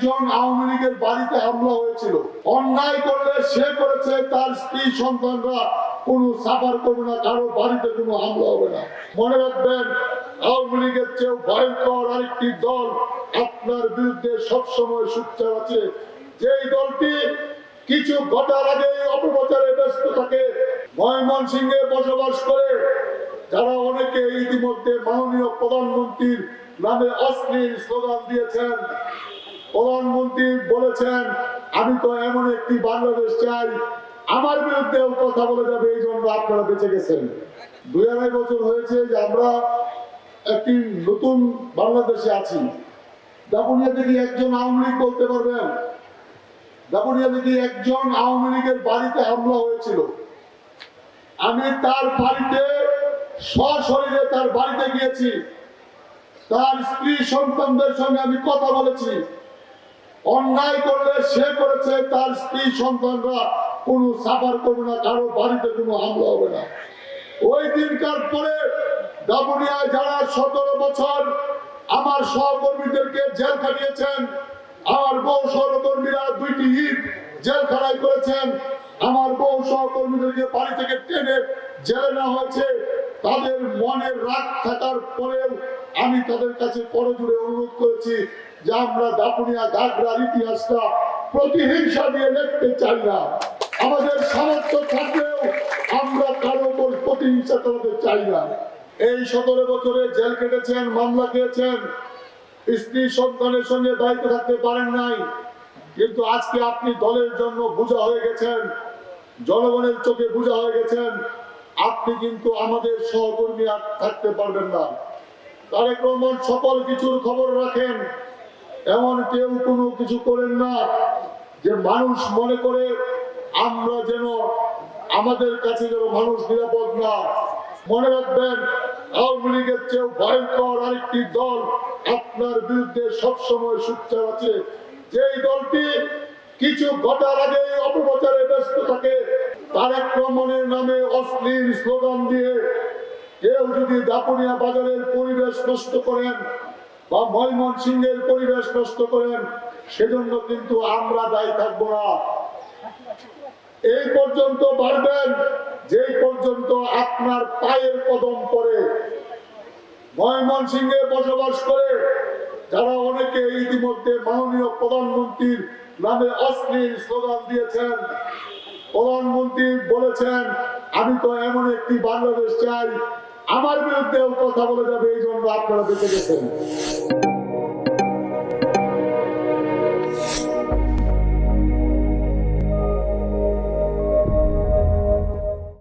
একজন আওয়ামী লীগের বাড়িতে হামলা হয়েছিল। অন্যায় করলে সে করেছে, তার স্ত্রী সন্তানরা কোনো সাফার করবে না, কারো বাড়িতে কোনো হামলা হবে না। মনে রাখবেন, আওয়ামী লীগের চেয়েও ভয়ঙ্কর আরেকটি দল আপনার বিরুদ্ধে সবসময় সোচ্চার আছে। যেই দলটি কিছু ঘটার আগে অপপ্রচারে ব্যস্ত থাকে। ময়মনসিংহে বসবাস করে যারা অনেকে ইতিমধ্যে মাননীয় প্রধানমন্ত্রীর নামে অশ্লীল স্লোগান দিয়েছেন। প্রধানমন্ত্রী বলেছেন, আমি তো এমন একটি বাংলাদেশ চাই, আমার বিরুদ্ধেও কথা বলে যাবে, এই জন্য আপনারা বেঁচে গেছেন। 2-2.5 বছর হয়েছে যে আমরা একটি নতুন বাংলাদেশে আছি। দাপুনিয়াতে কি একজন আওয়ামী লীগ বলতে পারবেন? দাপুনিয়াতে কি একজন আওয়ামী লীগের বাড়িতে হামলা হয়েছিল। আমি তার বাড়িতে সশরীরে তার বাড়িতে গিয়েছি, তার স্ত্রী সন্তানদের সঙ্গে আমি কথা বলেছি। অন্যায় করলে সে করেছে, তার স্ত্রী সন্তানরা কোনো সাফার করবে না, কারো বাড়িতে কোনো হামলা হবে না। ওই দিনকার পরে দাপুনিয়ায় যারা 17 বছর আমার সহকর্মীদেরকে জেল খাটিয়েছেন, আমার বহু সহকর্মীরা 2টি ঈদ জেলখানায় করেছেন, আমার বহু সহকর্মীদেরকে বাড়ি থেকে টেনে জেলে নেওয়া হয়েছে। তাদের মনের রাগ থাকার পরেও আমি তাদের কাছে করজোড়ে অনুরোধ করেছি যে আমরা দাপুনিয়া ঘাগড়ার ইতিহাসটা প্রতিহিংসা দিয়ে লিখতে চাই না। আমাদের সামর্থ্য থাকলেও আমরা কারো উপর প্রতিহিংসা করতে চাই না। এই 17 বছরে জেল কেটেছেন, মামলা খেয়েছেন, স্ত্রী সন্তানের সঙ্গে বাড়িতে থাকতে পারেন নাই, কিন্তু আজকে আপনি দলের জন্য বোঝা হয়ে গেছেন, জনগণের চোখে বোঝা হয়ে গেছেন। আপনি কিন্তু আমাদের সহকর্মী আর থাকতে পারবেন না। তারেক রহমান সকল কিছুর খবর রাখেন, এমন কেউ কোনো কিছু করেন না যে মানুষ মনে করে আমরা যেন আমাদের কাছে যেন মানুষ নিরাপদ না। মনে রাখবেন, আওয়ামী লীগের চেয়েও ভয়ঙ্কর আরেকটি দল আপনার বিরুদ্ধে সবসময় সোচ্চার আছে। যেই দলটি কিছু ঘটার আগে অপপ্রচারে ব্যস্ত থাকে। তারেক রহমানের নামে অশ্লীল স্লোগান দিয়ে কেউ যদি দাপুনিয়া বাজারের পরিবেশ নষ্ট করেন বা ময়মনসিংহের পরিবেশ নষ্ট করেন, সেজন্য কিন্তু আমরা দায়ী থাকবো না। এই পর্যন্ত বাড়বেন যেই পর্যন্ত আপনার পায়ের কদম পড়ে। ময়মনসিংহে বসবাস করে যারা অনেকে ইতিমধ্যে মাননীয় প্রধানমন্ত্রীর নামে অশ্লীল স্লোগান দিয়েছেন। প্রধানমন্ত্রী বলেছেন, আমি তো এমন একটি বাংলাদেশ চাই, আমার বিরুদ্ধেও কথা বলে যাবে, এই জন্য আপনারা বেঁচে গেছেন।